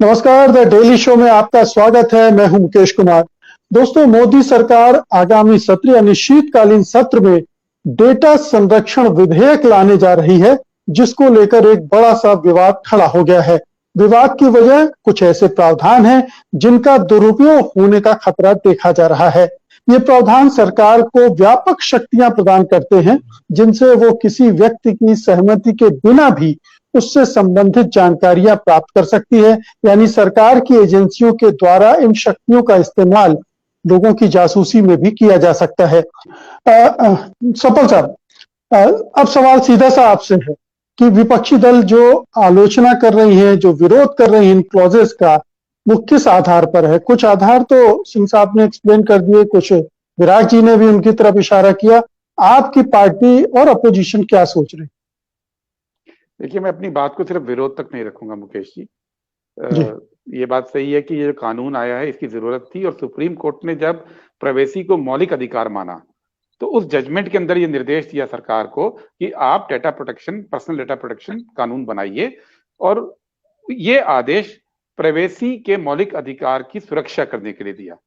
नमस्कार, the daily show में आपका स्वागत है। मैं हूं मुकेश कुमार। दोस्तों, मोदी सरकार आगामी सत्र यानी शीतकालीन सत्र में डेटा संरक्षण विधेयक लाने जा रही है, जिसको लेकर एक बड़ा सा विवाद खड़ा हो गया है। विवाद की वजह कुछ ऐसे प्रावधान हैं जिनका दुरुपयोग होने का खतरा देखा जा रहा है। ये प्रावधान सरकार को व्यापक शक्तियां प्रदान करते हैं, जिनसे वो किसी व्यक्ति की सहमति के बिना भी उससे संबंधित जानकारियां प्राप्त कर सकती है। यानी सरकार की एजेंसियों के द्वारा इन शक्तियों का इस्तेमाल लोगों की जासूसी में भी किया जा सकता है। सफल साहब, अब सवाल सीधा सा आपसे है कि विपक्षी दल जो आलोचना कर रही हैं, जो विरोध कर रही हैं इन क्लॉजेस का, वो किस आधार पर है? कुछ आधार तो सिंह साहब ने एक्सप्लेन कर दिए, कुछ विराट जी ने भी उनकी तरफ इशारा किया। आपकी पार्टी और अपोजिशन क्या सोच रही? देखिए, मैं अपनी बात को सिर्फ विरोध तक नहीं रखूंगा मुकेश जी। जी। ये बात सही है कि ये जो कानून आया है इसकी जरूरत थी, और सुप्रीम कोर्ट ने जब प्राइवेसी को मौलिक अधिकार माना तो उस जजमेंट के अंदर ये निर्देश दिया सरकार को कि आप data protection, personal data protection कानून बनाइए, और ये आदेश प्राइवेसी के मौलिक अधिकार की सुरक्षा करने के लिए दिया।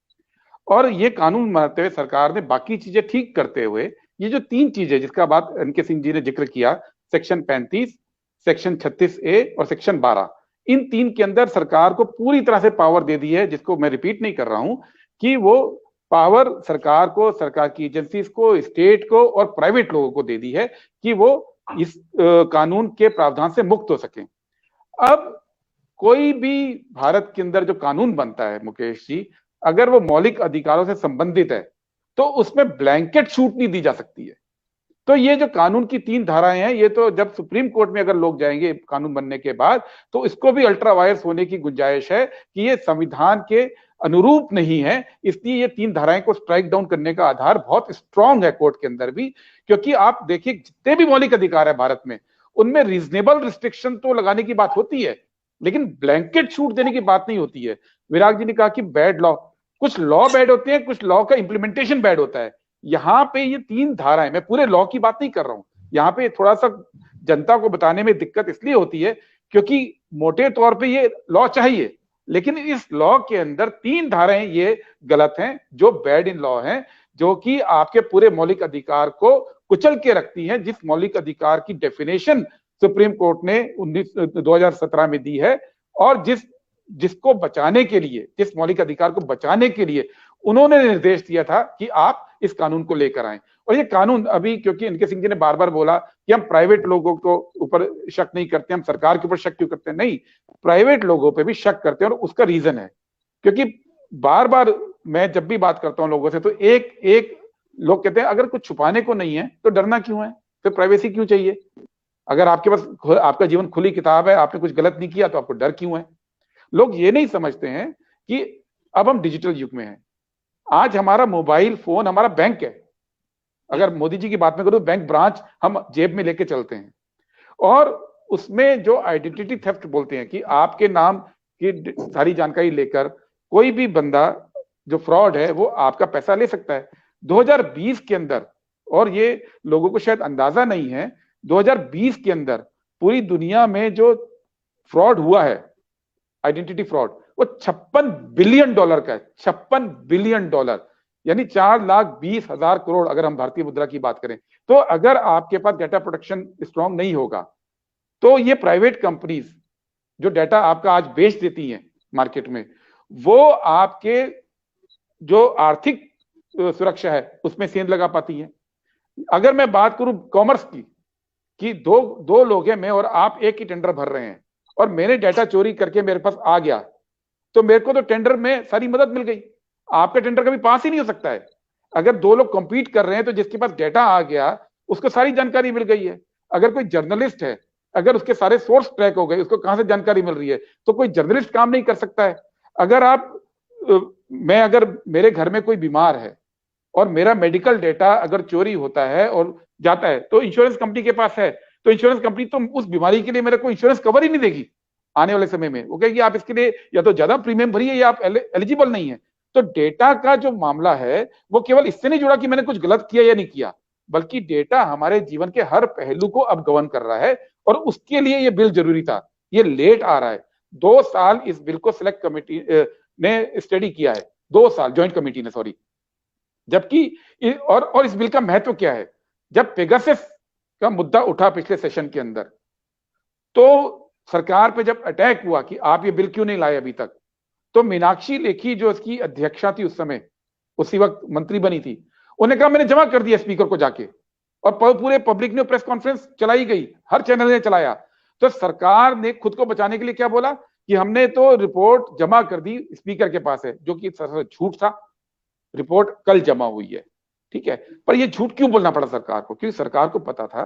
और ये कानून बनाते हुए सरकार ने बाकी चीजें ठीक करते हुए ये जो तीन चीजें जिसका बात एनके सिंह जी ने जिक्र किया, सेक्शन 35, सेक्शन 36A और सेक्शन 12, इन तीन के अंदर सरकार को पूरी तरह से पावर दे दी है, जिसको मैं रिपीट नहीं कर रहा हूं कि वो पावर सरकार को, सरकार की एजेंसीज को, स्टेट को और प्राइवेट लोगों को दे दी है कि वो इस कानून के प्रावधान से मुक्त हो सके। अब कोई भी भारत के अंदर जो कानून बनता है मुकेश जी, अगर वो मौलिक अधिकारों से संबंधित है तो उसमें ब्लैंकेट छूट नहीं दी जा सकती है। तो ये जो कानून की तीन धाराएं हैं, ये तो जब सुप्रीम कोर्ट में अगर लोग जाएंगे कानून बनने के बाद, तो इसको भी अल्ट्रा वायर्स होने की गुंजाइश है कि ये संविधान के अनुरूप नहीं है। इसलिए ये तीन धाराएं को स्ट्राइक डाउन करने का आधार बहुत स्ट्रांग है कोर्ट के अंदर भी, क्योंकि आप देखिए जितने भी मौलिक अधिकार है भारत में, उनमें रीजनेबल रिस्ट्रिक्शन तो लगाने की बात होती है, लेकिन ब्लैंकेट छूट देने की बात नहीं होती है। विराग जी ने कहा कि बैड लॉ, कुछ लॉ बैड होते हैं, कुछ लॉ का इंप्लीमेंटेशन बैड होता है। यहाँ पे ये तीन धाराएं, मैं पूरे लॉ की बात नहीं कर रहा हूं, यहाँ पे थोड़ा सा जनता को बताने में दिक्कत इसलिए होती है क्योंकि मोटे तौर पे ये लॉ चाहिए, लेकिन इस लॉ के अंदर तीन धाराएं ये गलत हैं, जो बैड इन लॉ हैं, जो कि आपके पूरे मौलिक अधिकार को कुचल के रखती हैं। जिस मौलिक अधिकार की डेफिनेशन सुप्रीम कोर्ट ने 2017 में दी है, और जिसको बचाने के लिए, जिस मौलिक अधिकार को बचाने के लिए उन्होंने निर्देश दिया था कि आप इस कानून को लेकर आए। और ये कानून अभी, क्योंकि इनके सिंह जी ने बार बार बोला कि हम प्राइवेट लोगों को ऊपर शक नहीं करते, हम सरकार के ऊपर शक क्यों करते हैं? नहीं, प्राइवेट लोगों पे भी शक करते हैं, और उसका रीजन है क्योंकि बार बार मैं जब भी बात करता हूं लोगों से, तो एक एक लोग कहते हैं अगर कुछ छुपाने को नहीं है तो डरना क्यों है, फिर प्राइवेसी क्यों चाहिए? अगर आपके पास आपका जीवन खुली किताब है, आपने कुछ गलत नहीं किया, तो आपको डर क्यों है? लोग ये नहीं समझते हैं कि अब हम डिजिटल युग में हैं। आज हमारा मोबाइल फोन हमारा बैंक है। अगर मोदी जी की बात में करूं, बैंक ब्रांच हम जेब में लेके चलते हैं, और उसमें जो आइडेंटिटी थेफ्ट बोलते हैं कि आपके नाम की सारी जानकारी लेकर कोई भी बंदा जो फ्रॉड है वो आपका पैसा ले सकता है। 2020 के अंदर, और ये लोगों को शायद अंदाजा नहीं है, 2020 के अंदर पूरी दुनिया में जो फ्रॉड हुआ है, आइडेंटिटी फ्रॉड, वो $56 बिलियन का है। $56 बिलियन, यानी 4,20,000 करोड़ अगर हम भारतीय मुद्रा की बात करें। तो अगर आपके पास डेटा प्रोटेक्शन स्ट्रांग नहीं होगा, तो ये प्राइवेट कंपनीज जो डेटा आपका आज बेच देती हैं मार्केट में, वो आपके जो आर्थिक सुरक्षा है उसमें सेंध लगा पाती है। अगर मैं बात करूं कॉमर्स की, कि दो लोग हैं, मैं और आप एक ही टेंडर भर रहे हैं, और मैंने डेटा चोरी करके मेरे पास आ गया, तो मेरे को तो टेंडर में सारी मदद मिल गई, आपका टेंडर कभी पास ही नहीं हो सकता है। अगर दो लोग कंपीट कर रहे हैं तो जिसके पास डेटा आ गया उसको सारी जानकारी मिल गई है। अगर कोई जर्नलिस्ट है, अगर उसके सारे सोर्स ट्रैक हो गए, उसको कहां से जानकारी मिल रही है, तो कोई जर्नलिस्ट काम नहीं कर सकता है। अगर मेरे घर में कोई बीमार है और मेरा मेडिकल डेटा अगर चोरी होता है और जाता है, तो इंश्योरेंस कंपनी के पास है, तो इंश्योरेंस कंपनी तो उस बीमारी के लिए मेरे को इंश्योरेंस कवर ही नहीं देगी आने वाले समय में। वो कहेगी आप इसके लिए या तो ज्यादा प्रीमियम भरिए या आप एलिजिबल नहीं है। तो डेटा का जो मामला है वो केवल इससे नहीं जुड़ा कि मैंने कुछ गलत किया या नहीं किया, बल्कि डेटा हमारे जीवन के हर पहलू को अब गवर्न कर रहा है, और उसके लिए ये बिल जरूरी था। ये लेट आ रहा है, 2 साल इस बिल को सिलेक्ट कमेटी ने स्टडी किया है, 2 साल ज्वाइंट कमेटी ने, सॉरी। जबकि और इस बिल का महत्व क्या है, जब पेगासस का मुद्दा उठा पिछले सेशन के अंदर, तो सरकार पे जब अटैक हुआ कि आप ये बिल क्यों नहीं लाए अभी तक, तो मीनाक्षी लेखी जो इसकी अध्यक्षा थी उस समय, उसी वक्त मंत्री बनी थी, उन्होंने कहा मैंने जमा कर दिया स्पीकर को जाके, और पूरे पब्लिक ने प्रेस कॉन्फ्रेंस चलाई गई, हर चैनल ने चलाया। तो सरकार ने खुद को बचाने के लिए क्या बोला कि हमने तो रिपोर्ट जमा कर दी, स्पीकर के पास है, जो कि झूठ था। रिपोर्ट कल जमा हुई है, ठीक है, पर यह झूठ क्यों बोलना पड़ा सरकार को? क्योंकि सरकार को पता था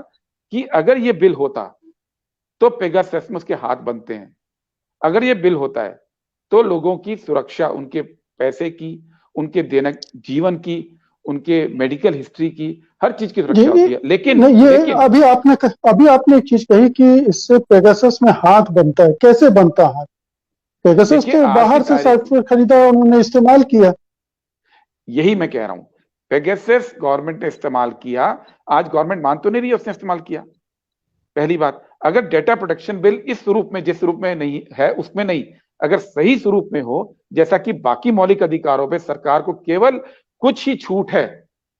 कि अगर यह बिल होता तो पेगासस में उसके हाथ बनते हैं, अगर यह बिल होता है तो लोगों की सुरक्षा, उनके पैसे की, उनके दैनिक जीवन की, उनके मेडिकल हिस्ट्री की, हर चीज की सुरक्षा होती है। लेकिन नहीं, ये लेकिन अभी आपने एक चीज कही कि इससे पेगासस में हाथ बनता है। कैसे बनता है हाथ? पेगासस देखिए, तो आज की बाहर से तारीख, सॉफ्टवेयर खरीदा, उन्होंने इस्तेमाल किया। यही मैं कह रहा हूं, पेगासस गवर्नमेंट ने इस्तेमाल किया, आज गवर्नमेंट मान तो नहीं रही है उसने इस्तेमाल किया। पहली बात, अगर डेटा प्रोटेक्शन बिल इस स्वरूप में, जिस स्वरूप में नहीं है उसमें नहीं, अगर सही स्वरूप में हो, जैसा कि बाकी मौलिक अधिकारों पे सरकार को केवल कुछ ही छूट है,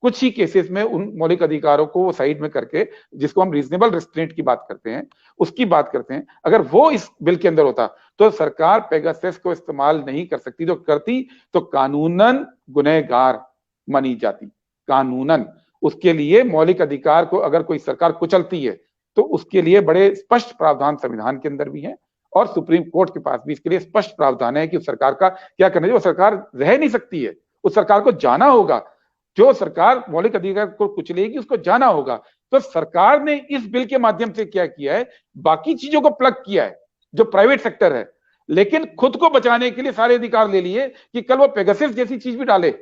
कुछ ही केसेस में उन मौलिक अधिकारों को वो साइड में करके, जिसको हम रीजनेबल रिस्ट्रेंट की बात करते हैं, उसकी बात करते हैं, अगर वो इस बिल के अंदर होता तो सरकार पेगासस को इस्तेमाल नहीं कर सकती। तो करती तो कानूनन गुनहगार मानी जाती, कानूनन। उसके लिए मौलिक अधिकार को अगर कोई सरकार कुचलती है तो उसके लिए बड़े स्पष्ट प्रावधान संविधान के अंदर भी है, और सुप्रीम कोर्ट के पास भी इसके लिए स्पष्ट प्रावधान है कि उस सरकार का क्या करना चाहिए। वो सरकार रह नहीं सकती है, उस सरकार को जाना होगा। जो सरकार मौलिक अधिकार को कुचलेगी उसको जाना होगा। तो सरकार ने इस बिल के माध्यम से क्या किया है, बाकी चीजों को प्लग किया है जो प्राइवेट सेक्टर है, लेकिन खुद को बचाने के लिए सारे अधिकार ले लिए कि कल वो पेगासस जैसी चीज भी डाले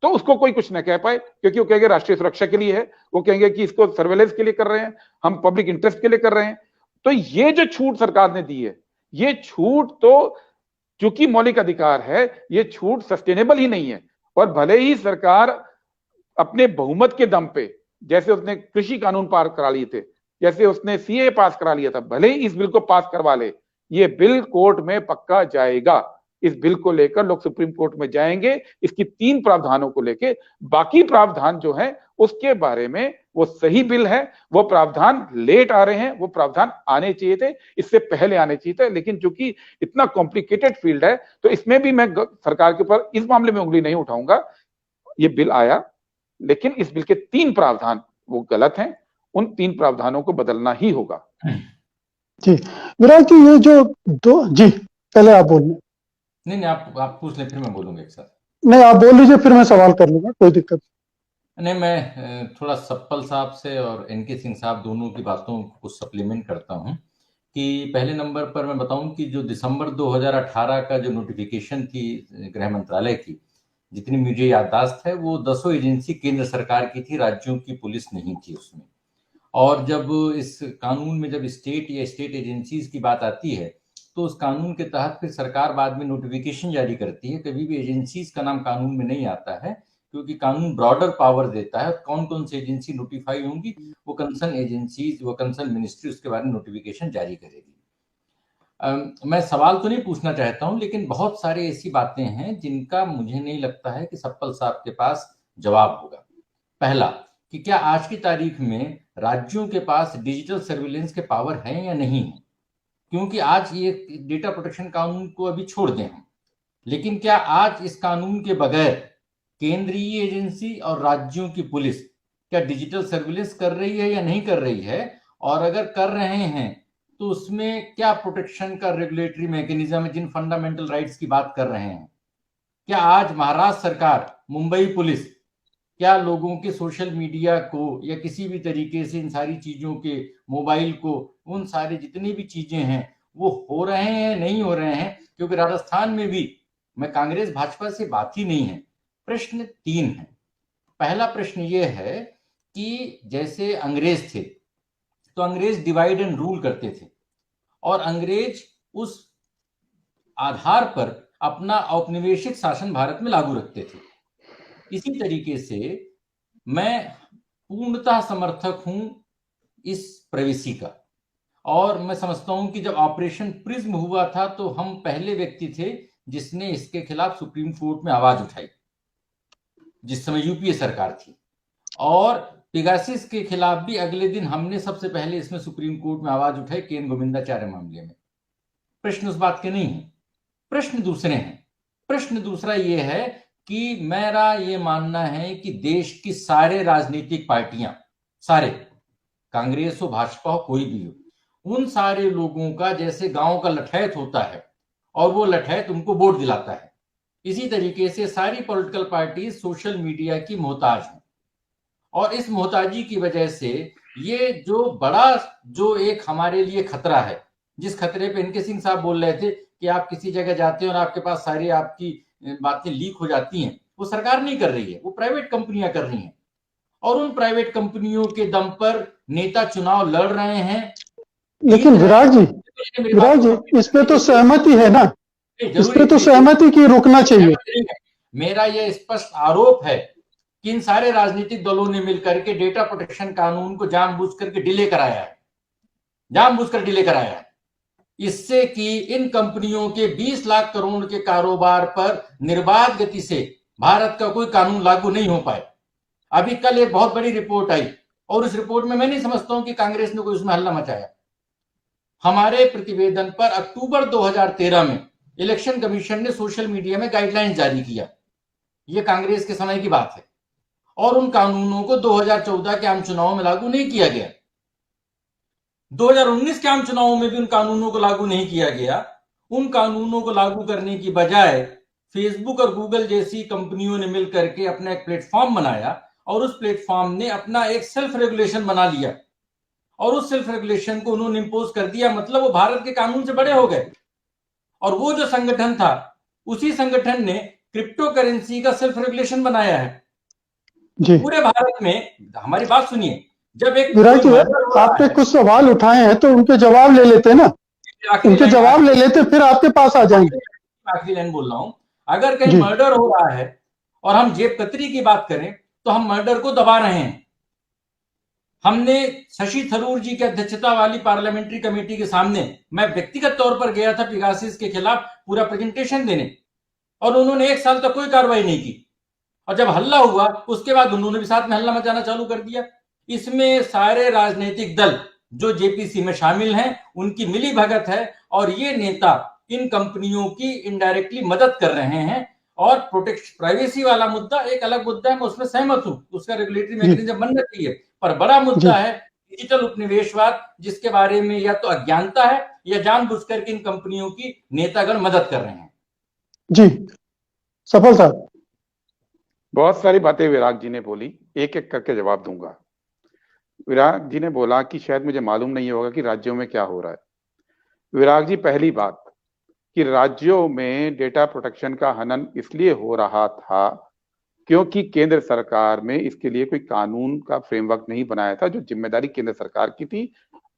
तो उसको कोई कुछ ना कह पाए, क्योंकि वो कहेंगे राष्ट्रीय सुरक्षा के लिए है, वो कहेंगे कि इसको सर्वेलेंस के लिए कर रहे हैं, हम पब्लिक इंटरेस्ट के लिए कर रहे हैं। तो ये जो छूट सरकार ने दी है, ये छूट तो चूंकि मौलिक अधिकार है, ये छूट सस्टेनेबल ही नहीं है। और भले ही सरकार अपने बहुमत के दम पे, जैसे उसने कृषि कानून पास करा लिए थे, जैसे उसने सीए पास करा लिया था, भले ही इस बिल को पास करवा ले, ये बिल कोर्ट में पक्का जाएगा। इस बिल को लेकर लोग सुप्रीम कोर्ट में जाएंगे, इसकी 3 प्रावधानों को लेकर। बाकी प्रावधान जो है उसके बारे में, वो सही बिल है, वो प्रावधान लेट आ रहे हैं, वो प्रावधान आने चाहिए थे, इससे पहले आने चाहिए थे। लेकिन चूंकि इतना कॉम्प्लिकेटेड फील्ड है, तो इसमें भी मैं सरकार के ऊपर इस मामले में उंगली नहीं उठाऊंगा। ये बिल आया, लेकिन इस बिल के 3 प्रावधान वो गलत हैं, उन 3 प्रावधानों को बदलना ही होगा। जी विराट जी, ये जो जी पहले आप बोल लें। नहीं, आप पूछ लें, फिर मैं बोलूंगा एक साथ। नहीं, आप बोल लीजिए, फिर मैं सवाल कर लूंगा, कोई दिक्कत नहीं, मैं थोड़ा सप्पल साहब से और एनके सिंह साहब दोनों की बातों को सप्लीमेंट करता हूं कि पहले नंबर पर मैं बताऊं कि जो दिसंबर 2018 का जो नोटिफिकेशन थी गृह मंत्रालय की, जितनी मुझे याददाश्त है, वो 10 एजेंसी केंद्र सरकार की थी, राज्यों की पुलिस नहीं थी उसमें। और जब इस कानून में जब स्टेट या स्टेट एजेंसीज की बात आती है, तो उस कानून के तहत फिर सरकार बाद में नोटिफिकेशन जारी करती है। कभी भी एजेंसीज का नाम कानून में नहीं आता है, क्योंकि कानून ब्रॉडर पावर देता है। कौन कौन सी एजेंसी नोटिफाई होंगी, वो कंसर्न एजेंसीज, वो कंसर्न मिनिस्ट्री उसके बारे में नोटिफिकेशन जारी करेगी। मैं सवाल तो नहीं पूछना चाहता हूं, लेकिन बहुत सारे ऐसी बातें हैं जिनका मुझे नहीं लगता है कि सप्पल साहब के पास जवाब होगा। पहला, कि क्या आज की तारीख में राज्यों के पास डिजिटल सर्विलेंस के पावर है या नहीं है? क्योंकि आज ये डेटा प्रोटेक्शन कानून को अभी छोड़ दें हम, लेकिन क्या आज इस कानून के बगैर केंद्रीय एजेंसी और राज्यों की पुलिस क्या डिजिटल सर्विलेंस कर रही है या नहीं कर रही है? और अगर कर रहे हैं तो उसमें क्या प्रोटेक्शन का रेगुलेटरी मैकेनिज्म है, जिन फंडामेंटल राइट्स की बात कर रहे हैं? क्या आज महाराष्ट्र सरकार, मुंबई पुलिस, क्या लोगों के सोशल मीडिया को या किसी भी तरीके से इन सारी चीजों के, मोबाइल को, उन सारे जितनी भी चीजें हैं वो हो रहे हैं, नहीं हो रहे हैं? क्योंकि राजस्थान में भी, मैं कांग्रेस भाजपा से बात ही नहीं है, प्रश्न 3 है। पहला प्रश्न ये है कि जैसे अंग्रेज थे तो अंग्रेज डिवाइड एंड रूल करते थे, और अंग्रेज उस आधार पर अपना औपनिवेशिक शासन भारत में लागू रखते थे। इसी तरीके से मैं पूर्णतः समर्थक हूं इस प्राइवेसी का, और मैं समझता हूं कि जब ऑपरेशन प्रिज्म हुआ था तो हम पहले व्यक्ति थे जिसने इसके खिलाफ सुप्रीम कोर्ट में आवाज उठाई, जिस समय यूपीए सरकार थी। और पिगासिस के खिलाफ भी अगले दिन हमने सबसे पहले इसमें सुप्रीम कोर्ट में आवाज उठाई केन गोविंदाचार्य मामले में। प्रश्न उस बात के नहीं है, प्रश्न दूसरे हैं। प्रश्न दूसरा ये है कि मेरा ये मानना है कि देश की सारे राजनीतिक पार्टियां, सारे, कांग्रेस हो, भाजपा हो, कोई भी हो, उन सारे लोगों का जैसे गांव का लठैत होता है और वो लठैत उनको वोट दिलाता है, इसी तरीके से सारी पॉलिटिकल पार्टी सोशल मीडिया की मोहताज है। और इस मोहताजी की वजह से ये जो बड़ा जो एक हमारे लिए खतरा है, जिस खतरे पे एनके सिंह साहब बोल रहे थे कि आप किसी जगह जाते हैं और आपके पास सारी आपकी बातें लीक हो जाती हैं, वो सरकार नहीं कर रही है, वो प्राइवेट कंपनियां कर रही हैं। और उन प्राइवेट कंपनियों के दम पर नेता चुनाव लड़ रहे हैं। लेकिन विराट जी इस पे तो सहमति है ना, इस पे तो सहमति की रुकना चाहिए। मेरा यह स्पष्ट आरोप है कि इन सारे राजनीतिक दलों ने मिलकर के डेटा प्रोटेक्शन कानून को जानबूझ करके डिले कराया है, जानबूझकर डिले कराया है, इससे कि इन कंपनियों के 20 लाख करोड़ के कारोबार पर निर्बाध गति से भारत का कोई कानून लागू नहीं हो पाए। अभी कल एक बहुत बड़ी रिपोर्ट आई और उस रिपोर्ट में मैं नहीं समझता हूं कि कांग्रेस ने कोई उसमें हल्ला मचाया। हमारे प्रतिवेदन पर अक्टूबर 2013 में इलेक्शन कमीशन ने सोशल मीडिया में गाइडलाइंस जारी किया, यह कांग्रेस के समय की बात है, और उन कानूनों को 2014 के आम चुनाव में लागू नहीं किया गया। 2019 के आम चुनावों में भी उन कानूनों को लागू नहीं किया गया। उन कानूनों को लागू करने की बजाय फेसबुक और गूगल जैसी कंपनियों ने मिलकर के अपना एक प्लेटफॉर्म बनाया और उस प्लेटफॉर्म ने अपना एक सेल्फ रेगुलेशन बना लिया और उस सेल्फ रेगुलेशन को उन्होंने इंपोज कर दिया। मतलब वो भारत के कानून से बड़े हो गए। और वो जो संगठन था, उसी संगठन ने क्रिप्टो करेंसी का सेल्फ रेगुलेशन बनाया है जी। पूरे भारत में। हमारी बात सुनिए, जब एक विराट जी आपने कुछ सवाल उठाए हैं तो उनके जवाब ले लेते ना, उनके जवाब ले लेते फिर आपके पास आ जाएंगे। आखिरी लाइन बोल रहा हूं, अगर कहीं मर्डर हो रहा है और हम जेब कतरी की बात करें तो हम मर्डर को दबा रहे हैं। हमने शशि थरूर जी की अध्यक्षता वाली पार्लियामेंट्री कमेटी के सामने मैं व्यक्तिगत तौर पर गया था पिगासिस के खिलाफ पूरा प्रेजेंटेशन देने, और उन्होंने 1 साल तक कोई कार्रवाई नहीं की। और जब हल्ला हुआ उसके बाद उन्होंने भी साथ में हल्ला मचाना चालू कर दिया। इसमें सारे राजनीतिक दल जो जेपीसी में शामिल हैं उनकी मिली भगत है और ये नेता इन कंपनियों की इनडायरेक्टली मदद कर रहे हैं। और प्रोटेक्शन प्राइवेसी वाला मुद्दा एक अलग मुद्दा है, मैं उसमें सहमत हूं, उसका रेगुलेटरी मैकेनिज्म बनना चाहिए। पर बड़ा मुद्दा है डिजिटल उपनिवेशवाद, जिसके बारे में या तो अज्ञानता है या जानबूझकर के इन कंपनियों की नेतागण मदद कर रहे हैं। जी सफल साहब। बहुत सारी बातें विराग जी ने बोली, एक एक करके जवाब दूंगा। विराग जी ने बोला कि शायद मुझे मालूम नहीं होगा कि राज्यों में क्या हो रहा है। विराग जी, पहली बात कि राज्यों में डेटा प्रोटेक्शन का हनन इसलिए हो रहा था क्योंकि केंद्र सरकार में इसके लिए कोई कानून का फ्रेमवर्क नहीं बनाया था, जो जिम्मेदारी केंद्र सरकार की थी।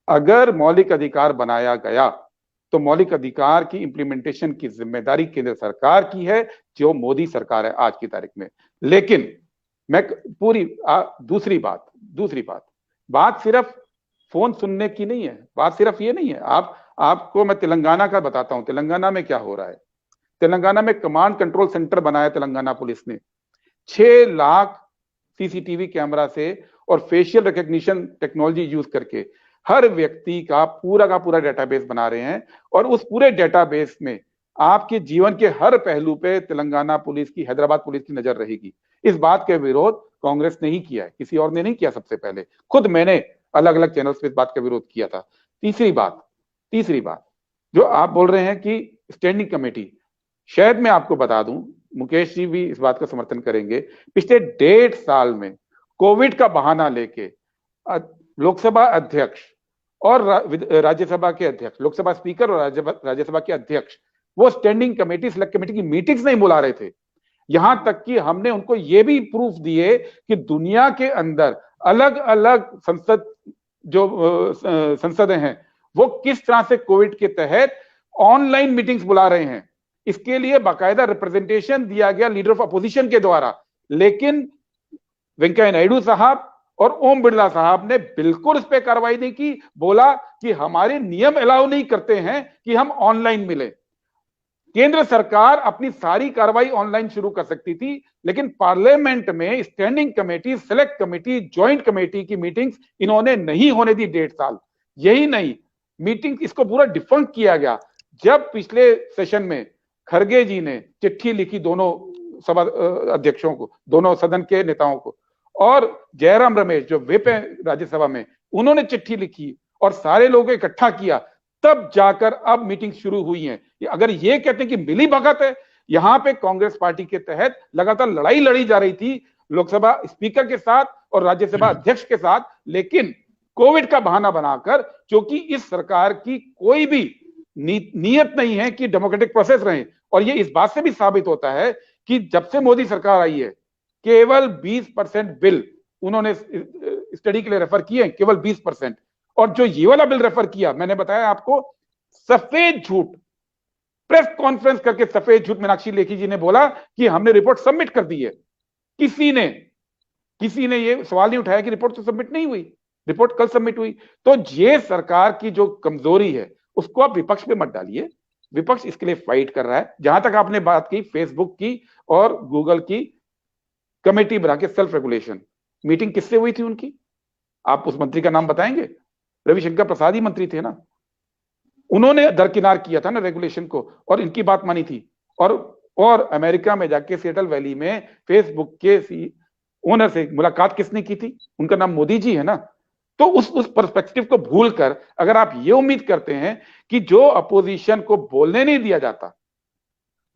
अगर मौलिक अधिकार बनाया गया तो मौलिक अधिकार की इंप्लीमेंटेशन की जिम्मेदारी केंद्र सरकार की है, जो मोदी सरकार है आज की तारीख में। लेकिन मैं पूरी दूसरी बात सिर्फ फोन सुनने की नहीं है, बात सिर्फ ये नहीं है। आपको मैं तेलंगाना का बताता हूं, तेलंगाना में क्या हो रहा है। तेलंगाना में कमांड कंट्रोल सेंटर बनाया तेलंगाना पुलिस ने, 6 लाख सीसीटीवी कैमरा से और फेशियल रिकॉग्निशन टेक्नोलॉजी यूज करके हर व्यक्ति का पूरा डेटाबेस बना रहे हैं। और उस पूरे डेटाबेस में आपके जीवन के हर पहलू पे तेलंगाना पुलिस की, हैदराबाद पुलिस की नजर रहेगी। इस बात का विरोध कांग्रेस ने ही किया है, किसी और ने नहीं किया। सबसे पहले खुद मैंने अलग अलग चैनल्स पे इस बात का विरोध किया था। तीसरी बात जो आप बोल रहे हैं कि स्टैंडिंग कमेटी, शायद मैं आपको बता दूं, मुकेश जी भी इस बात का समर्थन करेंगे, पिछले 1.5 साल में कोविड का बहाना लेके लोकसभा अध्यक्ष और राज्यसभा के अध्यक्ष, लोकसभा स्पीकर और राज्यसभा के अध्यक्ष, वो स्टैंडिंग कमेटी, सिलेक्ट कमेटी की मीटिंग्स नहीं बुला रहे थे। यहां तक कि हमने उनको ये भी प्रूफ दिए कि दुनिया के अंदर अलग अलग संसदें हैं, वो किस तरह से कोविड के तहत ऑनलाइन मीटिंग्स बुला रहे हैं। इसके लिए बाकायदा रिप्रेजेंटेशन दिया गया लीडर ऑफ अपोजिशन के द्वारा। लेकिन वेंकैया नायडू साहब और ओम बिरला साहब ने बिल्कुल इस पे कार्रवाई नहीं की, बोला कि हमारे नियम अलाउ नहीं करते हैं कि हम ऑनलाइन मिले। केंद्र सरकार अपनी सारी कार्रवाई ऑनलाइन शुरू कर सकती थी, लेकिन पार्लियामेंट में standing committee, select committee, joint committee की मीटिंग्स इन्होंने नहीं होने दी 1.5 साल। यही नहीं, मीटिंग इसको पूरा डिफंक किया गया। जब पिछले सेशन में खरगे जी ने चिट्ठी लिखी दोनों सभा अध्यक्षों को, दोनों सदन के नेताओं को, और जयराम रमेश जो व्हिप है राज्यसभा में, उन्होंने चिट्ठी लिखी और सारे लोगों को इकट्ठा किया, तब जाकर अब मीटिंग शुरू हुई है। अगर ये कहते हैं कि मिली भगत है, यहां पे कांग्रेस पार्टी के तहत लगातार लड़ाई लड़ी जा रही थी लोकसभा स्पीकर के साथ और राज्यसभा अध्यक्ष के साथ, लेकिन कोविड का बहाना बनाकर, क्योंकि इस सरकार की कोई भी नीयत नहीं है कि डेमोक्रेटिक प्रोसेस रहे। और ये इस बात से भी साबित होता है कि जब से मोदी सरकार आई है, केवल 20% बिल उन्होंने स्टडी के लिए रेफर किए, केवल 20%। और जो ये वाला बिल रेफर किया, मैंने बताया आपको, सफेद झूठ, प्रेस कॉन्फ्रेंस करके सफेद झूठ मीनाक्षी लेखी जी ने बोला कि हमने रिपोर्ट सबमिट कर दी है। किसी ने ये सवाल नहीं उठाया कि रिपोर्ट तो सबमिट नहीं हुई, रिपोर्ट कल सबमिट हुई। तो ये सरकार की जो कमजोरी है उसको आप विपक्ष पे मत डालिए, विपक्ष इसके लिए फाइट कर रहा है। जहां तक आपने बात की फेसबुक की और गूगल की कमेटी बना के सेल्फ रेगुलेशन, मीटिंग किससे हुई थी उनकी? आप उस मंत्री का नाम बताएंगे? रविशंकर प्रसाद ही मंत्री थे ना, उन्होंने दरकिनार किया था ना रेगुलेशन को, और इनकी बात मानी थी। और अमेरिका में जाके सिएटल वैली में फेसबुक के ओनर से मुलाकात किसने की थी? उनका नाम मोदी जी है ना। तो उस पर्सपेक्टिव को भूलकर अगर आप ये उम्मीद करते हैं कि जो अपोजिशन को बोलने नहीं दिया जाता,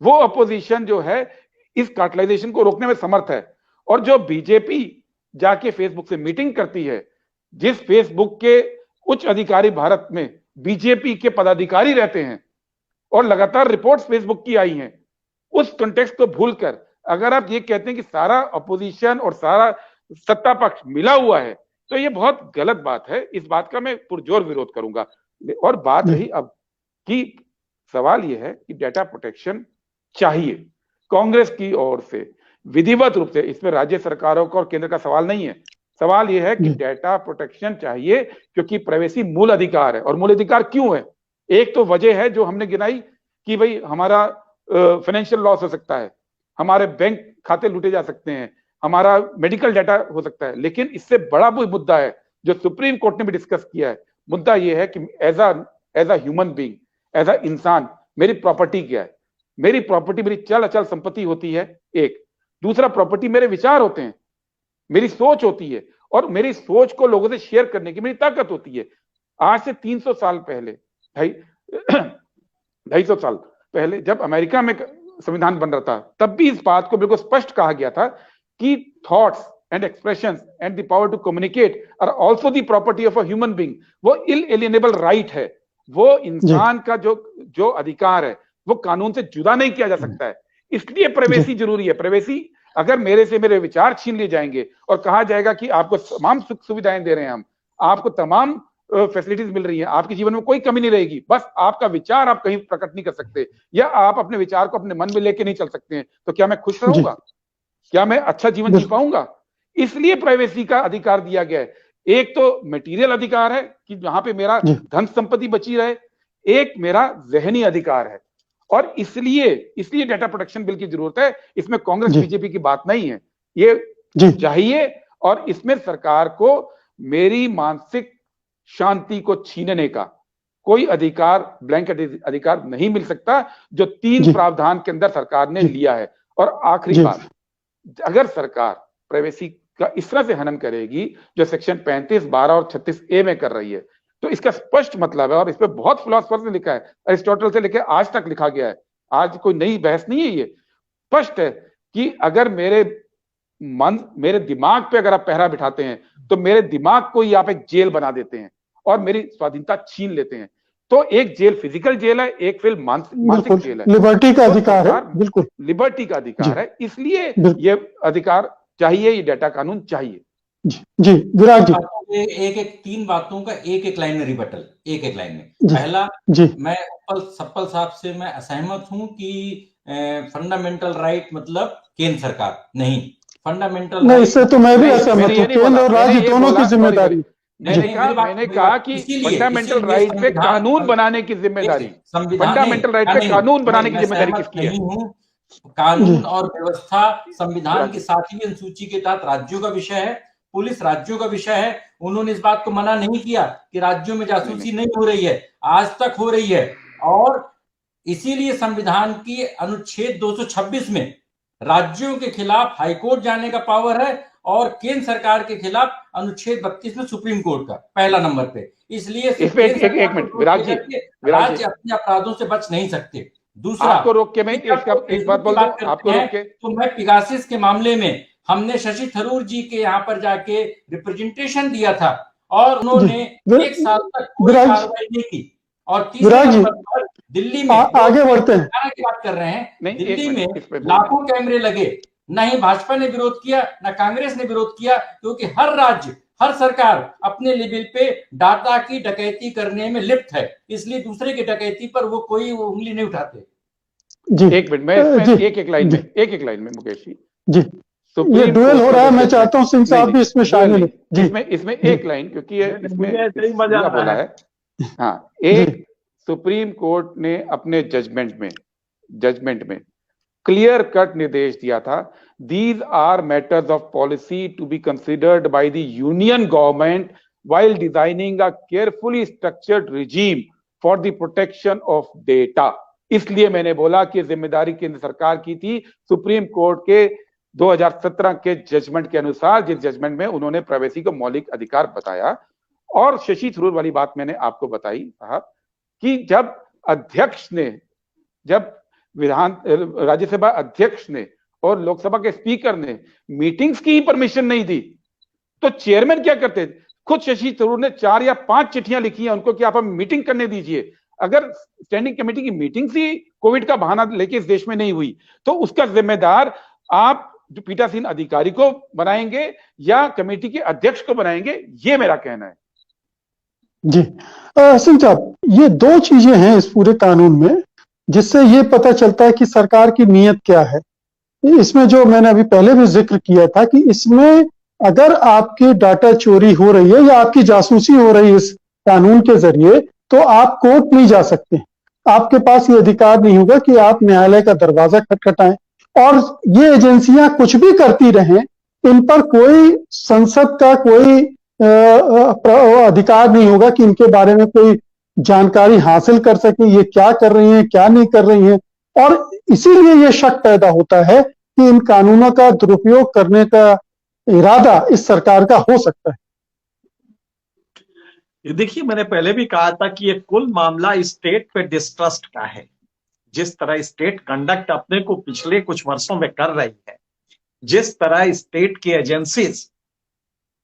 वो अपोजिशन जो है इस कार्टलाइजेशन को रोकने में समर्थ है, और जो बीजेपी जाके फेसबुक से मीटिंग करती है, जिस फेसबुक के उच्च अधिकारी भारत में बीजेपी के पदाधिकारी रहते हैं और लगातार रिपोर्ट्स फेसबुक की आई हैं, उस कॉन्टेक्स्ट को भूलकर अगर आप ये कहते हैं कि सारा अपोजिशन और सारा सत्ता पक्ष मिला हुआ है, तो ये बहुत गलत बात है। इस बात का मैं पुरजोर विरोध करूंगा। और बात रही अब कि सवाल यह है कि डेटा प्रोटेक्शन चाहिए कांग्रेस की ओर से विधिवत रूप से, इसमें राज्य सरकारों का और केंद्र का सवाल नहीं है। सवाल यह है कि डेटा प्रोटेक्शन चाहिए क्योंकि प्राइवेसी मूल अधिकार है। और मूल अधिकार क्यों है? एक तो वजह है जो हमने गिनाई कि भाई हमारा फाइनेंशियल लॉस हो सकता है, हमारे बैंक खाते लूटे जा सकते हैं, हमारा मेडिकल डाटा हो सकता है, लेकिन इससे बड़ा वो मुद्दा है जो सुप्रीम कोर्ट ने भी डिस्कस किया है। मुद्दा यह है कि as a human being, as a इंसान, मेरी प्रॉपर्टी क्या है? मेरी प्रॉपर्टी मेरी चल अचल संपत्ति होती है एक। दूसरा, प्रॉपर्टी मेरे विचार होते हैं, मेरी सोच होती है, और मेरी सोच को लोगों से शेयर करने की मेरी ताकत होती है। आज से 300 साल पहले, 250 साल पहले जब अमेरिका में संविधान बन रहा था, तब भी इस बात को बिल्कुल स्पष्ट कहा गया था कि thoughts and expressions and the power to communicate are also the property of a human being. वो इनएलिएनेबल राइट है, वो इंसान का जो अधिकार है वो कानून से जुदा नहीं किया जा सकता है। इसलिए प्राइवेसी जरूरी है। प्राइवेसी, अगर मेरे से मेरे विचार छीन लिए जाएंगे और कहा जाएगा कि आपको तमाम सुख सुविधाएं दे रहे हैं, हम आपको तमाम फैसिलिटीज मिल रही हैं, आपके जीवन में कोई कमी नहीं रहेगी, बस आपका विचार आप कहीं प्रकट नहीं कर सकते, या आप अपने विचार को अपने मन में लेके नहीं चल सकते हैं, तो क्या मैं खुश रहूंगा? क्या मैं अच्छा जीवन जी पाऊंगा? इसलिए प्राइवेसी का अधिकार दिया गया है। एक तो मटेरियल अधिकार है कि जहां पे मेरा धन संपत्ति बची रहे, एक मेरा जहनी अधिकार है। और इसलिए डेटा प्रोटेक्शन बिल की जरूरत है। इसमें कांग्रेस बीजेपी की बात नहीं है, ये चाहिए। और इसमें सरकार को मेरी मानसिक शांति को छीनने का कोई अधिकार, ब्लैंकेट अधिकार नहीं मिल सकता, जो 3 प्रावधान के अंदर सरकार ने लिया है। और आखिरी बात, अगर सरकार प्राइवेसी का इस तरह से हनन करेगी जो सेक्शन 35, 12 और 36A में कर रही है, तो इसका स्पष्ट मतलब है, और इस पे बहुत फिलोसफर्स ने लिखा है, अरिस्टोटल से लेकर आज तक लिखा गया है, आज कोई नई बहस नहीं है, ये स्पष्ट है कि अगर मेरे दिमाग पे अगर आप पहरा बिठाते हैं, तो मेरे दिमाग को ही आप एक जेल बना देते हैं और मेरी स्वाधीनता छीन लेते हैं। तो एक जेल फिजिकल जेल है, एक फिर मानसिक जेल है। लिबर्टी का अधिकार है, बिल्कुल लिबर्टी का अधिकार है, इसलिए ये अधिकार चाहिए, ये डेटा कानून चाहिए। जी विराट जी, एक 3 बातों का एक लाइन में रिबटल, एक लाइन में। पहला, मैं सप्पल साहब से मैं असहमत हूं कि फंडामेंटल राइट मतलब केंद्र सरकार नहीं, फंडामेंटल नहीं, इससे तो मैं भी नहीं, असहमत मैंने ये हूँ। नहीं केंद्र बोला, और मैंने राज्य ये दोनों बोला, की जिम्मेदारी। नहीं, नहीं, मैंने कहा कि फंडामेंटल राइट पे कानून बनाने की जिम्मेदारी, फंडामेंटल राइट पे कानून बनाने की जिम्मेदारी किसकी है? नहीं हूँ। जी। कानून और व्यवस्था संविधान विराज की जी। 7वीं अनुसूची के तहत राज्यों का विषय है, पुलिस राज्यों का विषय है। उन्होंने इस बात को मना नहीं किया कि राज्यों में जासूसी नहीं हो रही है, आज तक हो रही है। और इसीलिए संविधान की अनुच्छेद 226 में राज्यों के खिलाफ हाईकोर्ट जाने का पावर है और केंद्र सरकार के खिलाफ अनुच्छेद 32 में सुप्रीम कोर्ट का पहला नंबर पे। इसलिए इसमें एक मिनट विराज जी, राज्य अपने अपराधों से बच नहीं सकते। दूसरा, आपको रोक के मैं एक बात बोल दूं, आपको रोक के तो मैं पिगासिस के मामले में हमने शशि थरूर जी के यहाँ पर जाके रिप्रेजेंटेशन दिया था और उन्होंने 1 साल तक कोई विराज कार्रवाई नहीं की। और तीसरे विराज जी, नंबर पर दिल्ली में आगे बढ़ते हैं। की बात कर रहे हैं, नहीं, एक दिल्ली मिनट, में इस पे लाखों कैमरे लगे, ना ही भाजपा ने विरोध किया ना कांग्रेस ने विरोध किया, क्योंकि हर राज्य हर सरकार अपने लेवल पे डाटा की डकैती करने में लिप्त है, इसलिए दूसरे की डकैती पर वो कोई उंगली नहीं उठाते। जी, एक मिनट, मैं इसमें जी, एक लाइन में मुकेश जी, जी, ये डुएल हो रहा है। मैं चाहता हूं सिंह साहब भी इसमें शामिल हो। जी, इसमें जी, एक लाइन, क्योंकि इसमें ऐसे ही मजा आ बोला रहा है। हाँ, जी, एक सुप्रीम कोर्ट ने अपने जजमेंट में क्लियर कट निर्देश दिया था, these are matters of policy to be considered by the union government while designing a carefully structured regime for the protection of data। इसलिए मैंने बोला कि जिम्मेदारी केंद्र सरकार की थी। सुप्रीम कोर्ट के 2017 के जजमेंट के अनुसार, जिस जजमेंट में उन्होंने प्राइवेसी को मौलिक अधिकार बताया, और शशि थरूर वाली बात मैंने आपको बताई साहब, कि जब राज्यसभा अध्यक्ष ने और लोकसभा के स्पीकर ने मीटिंग्स की परमिशन नहीं दी, तो चेयरमैन क्या करते? खुद शशि थरूर ने 4 या 5 चिट्ठियां लिखी हैं उनको कि आप हमें मीटिंग करने दीजिए। अगर स्टैंडिंग कमेटी की मीटिंग ही कोविड का बहाना लेके इस देश में नहीं हुई, तो उसका जिम्मेदार आप जो पीठासीन अधिकारी को बनाएंगे या कमेटी के अध्यक्ष को बनाएंगे, ये मेरा कहना है। जी, सिंह साहब, ये 2 चीजें हैं इस पूरे कानून में जिससे ये पता चलता है कि सरकार की नीयत क्या है। इसमें जो मैंने अभी पहले भी जिक्र किया था कि इसमें अगर आपकी डाटा चोरी हो रही है या आपकी जासूसी हो रही है इस कानून के जरिए, तो आप कोर्ट नहीं जा सकते। आपके पास ये अधिकार नहीं होगा कि आप न्यायालय का दरवाजा खटखटाएं, और ये एजेंसियां कुछ भी करती रहें, इन पर कोई संसद का कोई अधिकार नहीं होगा कि इनके बारे में कोई जानकारी हासिल कर सके, ये क्या कर रही हैं, क्या नहीं कर रही हैं। और इसीलिए ये शक पैदा होता है कि इन कानूनों का दुरुपयोग करने का इरादा इस सरकार का हो सकता है। देखिए, मैंने पहले भी कहा था कि ये कुल मामला स्टेट पे डिस्ट्रस्ट का है। जिस तरह स्टेट कंडक्ट अपने को पिछले कुछ वर्षों में कर रही है, जिस तरह स्टेट की एजेंसीज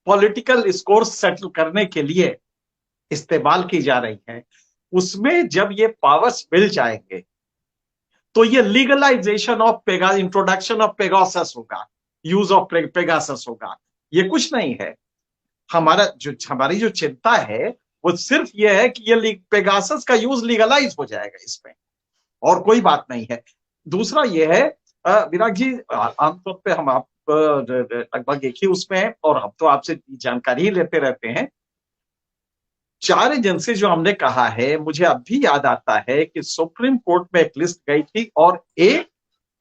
पॉलिटिकल स्कोर सेटल करने के लिए इस्तेमाल की जा रही हैं, उसमें जब ये पावर्स मिल जाएंगे तो ये legalisation of introduction of Pegasus होगा, यूज ऑफ पेगासस होगा। ये कुछ नहीं है। हमारी जो चिंता है वो सिर्फ ये है कि ये पेगासस का यूज लीगलाइज हो जाएगा इसमें, और कोई बात नहीं है। दूसरा ये है, विराग जी, आमतौर पे हम आप लगभग एक ही उसमें हैं और हम तो आपसे जानकारी ही लेते रहते हैं। 4 एजेंसी जो हमने कहा है, मुझे अब भी याद आता है कि सुप्रीम कोर्ट में एक लिस्ट गई थी और एक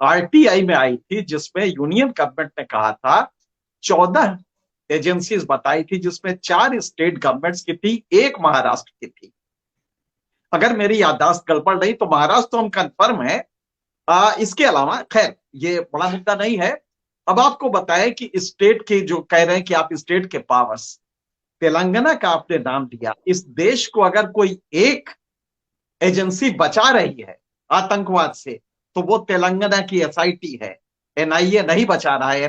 आरटीआई में आई थी जिसमें यूनियन गवर्नमेंट ने कहा था 14 एजेंसीज बताई थी, जिसमें 4 स्टेट गवर्नमेंट्स की थी, 1 महाराष्ट्र की थी। अगर मेरी याददाश्त गड़बड़ नहीं तो महाराष्ट्र तो हम कंफर्म है। इसके अलावा खैर ये बड़ा मुद्दा नहीं है। अब आपको बताएं कि स्टेट के जो कह रहे हैं कि आप स्टेट के पावर्स, तेलंगाना का आपने नाम दिया। इस देश को अगर कोई एक एजेंसी बचा रही है आतंकवाद से तो वो तेलंगाना की एसआईटी है। एनआईए नहीं बचा रहा है।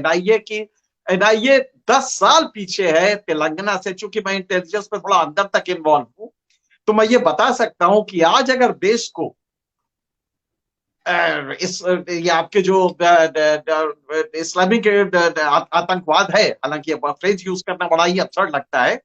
एनआईए 10 साल पीछे है तेलंगाना से। चूंकि मैं इंटेलिजेंस में थोड़ा अंदर तक इन्वॉल्व हूं तो मैं ये बता सकता हूं कि आज अगर देश को ये आपके जो इस्लामिक आतंकवाद है, हालांकि फ्रेज यूज करना बड़ा ही अच्छा लगता है,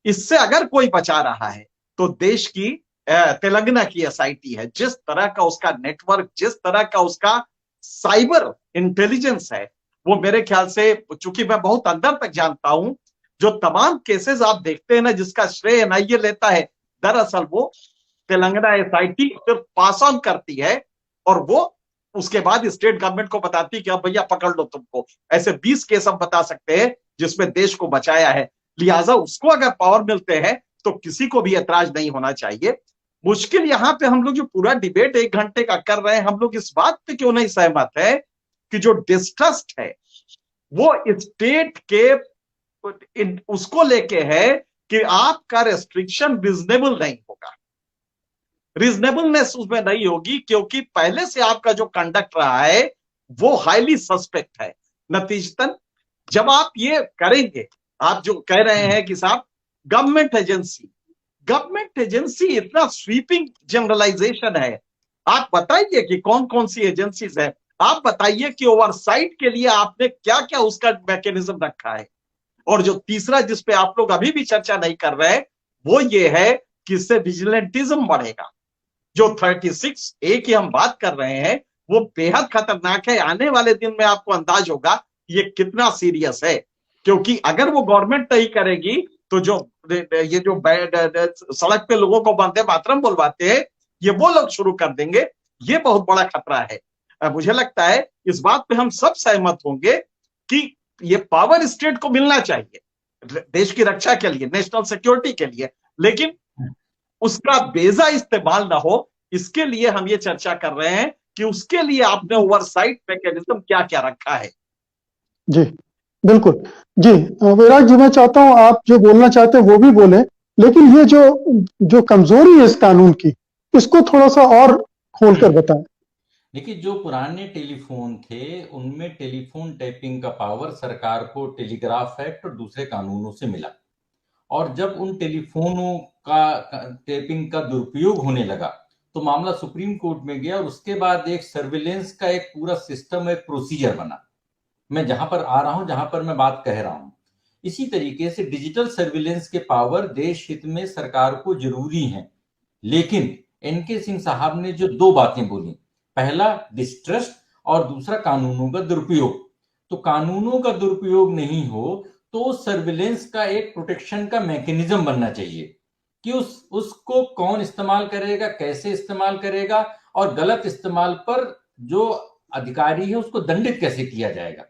इससे अगर कोई बचा रहा है तो देश की तेलंगाना की एसआईटी है। जिस तरह का उसका नेटवर्क, जिस तरह का उसका साइबर इंटेलिजेंस है, वो मेरे ख्याल से, चूंकि मैं बहुत अंदर तक जानता हूं, जो तमाम केसेस आप देखते हैं ना, जिसका श्रेय एनआईए लेता है, दरअसल वो तेलंगाना एसआईटी सिर्फ पास ऑन करती है और वो उसके बाद स्टेट गवर्नमेंट को बताती है कि अब भैया पकड़ लो तुमको। ऐसे 20 केस हम बता सकते हैं जिसमें देश को बचाया है। लिहाजा उसको अगर पावर मिलते हैं तो किसी को भी ऐतराज नहीं होना चाहिए। मुश्किल यहाँ पे हम लोग जो पूरा डिबेट 1 घंटे का कर रहे हैं, हम लोग इस बात पे क्यों नहीं सहमत है कि जो डिस्ट्रस्ट है वो स्टेट के उसको लेके है कि आपका रेस्ट्रिक्शन रीजनेबल नहीं होगा, रीजनेबलनेस उसमें नहीं होगी, क्योंकि पहले से आपका जो कंडक्ट रहा है वो हाईली सस्पेक्ट है। नतीजतन जब आप ये करेंगे, आप जो कह रहे हैं कि साहब गवर्नमेंट एजेंसी इतना स्वीपिंग जनरलाइजेशन है। आप बताइए कि कौन कौन सी एजेंसीज है, आप बताइए कि ओवरसाइट के लिए आपने क्या क्या उसका मैकेनिज्म रखा है। और जो तीसरा जिस पे आप लोग अभी भी चर्चा नहीं कर रहे वो ये है कि इससे विजिलेंटिज्म बढ़ेगा। जो 36A की हम बात कर रहे हैं वो बेहद खतरनाक है। आने वाले दिन में आपको अंदाज होगा ये कितना सीरियस है, क्योंकि अगर वो गवर्नमेंट नहीं करेगी तो जो ये जो सड़क पे लोगों को वंदे मातरम बुलवाते हैं ये वो लोग शुरू कर देंगे। ये बहुत बड़ा खतरा है। मुझे लगता है इस बात पे हम सब सहमत होंगे कि ये पावर स्टेट को मिलना चाहिए देश की रक्षा के लिए, नेशनल सिक्योरिटी के लिए, लेकिन उसका बेजा इस्तेमाल ना हो, इसके लिए हम ये चर्चा कर रहे हैं कि उसके लिए आपने ओवरसाइट मैकेनिज्म क्या क्या रखा है। जी बिल्कुल। जी विराट जी, मैं चाहता हूं आप जो बोलना चाहते हैं वो भी बोलें, लेकिन ये जो कमजोरी है इस कानून की, इसको थोड़ा सा और खोलकर बताएं। देखिए, जो पुराने टेलीफोन थे उनमें टेलीफोन टैपिंग का पावर सरकार को टेलीग्राफ एक्ट और दूसरे कानूनों से मिला, और जब उन टेलीफोनों का टैपिंग का दुरुपयोग होने लगा तो मामला सुप्रीम कोर्ट में गया, और उसके बाद एक सर्विलेंस का एक पूरा सिस्टम, एक प्रोसीजर बना। मैं जहां पर आ रहा हूं, जहां पर मैं बात कह रहा हूं, इसी तरीके से डिजिटल सर्विलेंस के पावर देश हित में सरकार को जरूरी हैं। लेकिन एनके सिंह साहब ने जो दो बातें बोली, पहला डिस्ट्रस्ट और दूसरा कानूनों का दुरुपयोग। तो कानूनों का दुरुपयोग नहीं हो तो सर्विलेंस का एक प्रोटेक्शन का मैकेनिज्म बनना चाहिए कि उसको कौन इस्तेमाल करेगा, कैसे इस्तेमाल करेगा, और गलत इस्तेमाल पर जो अधिकारी है उसको दंडित कैसे किया जाएगा।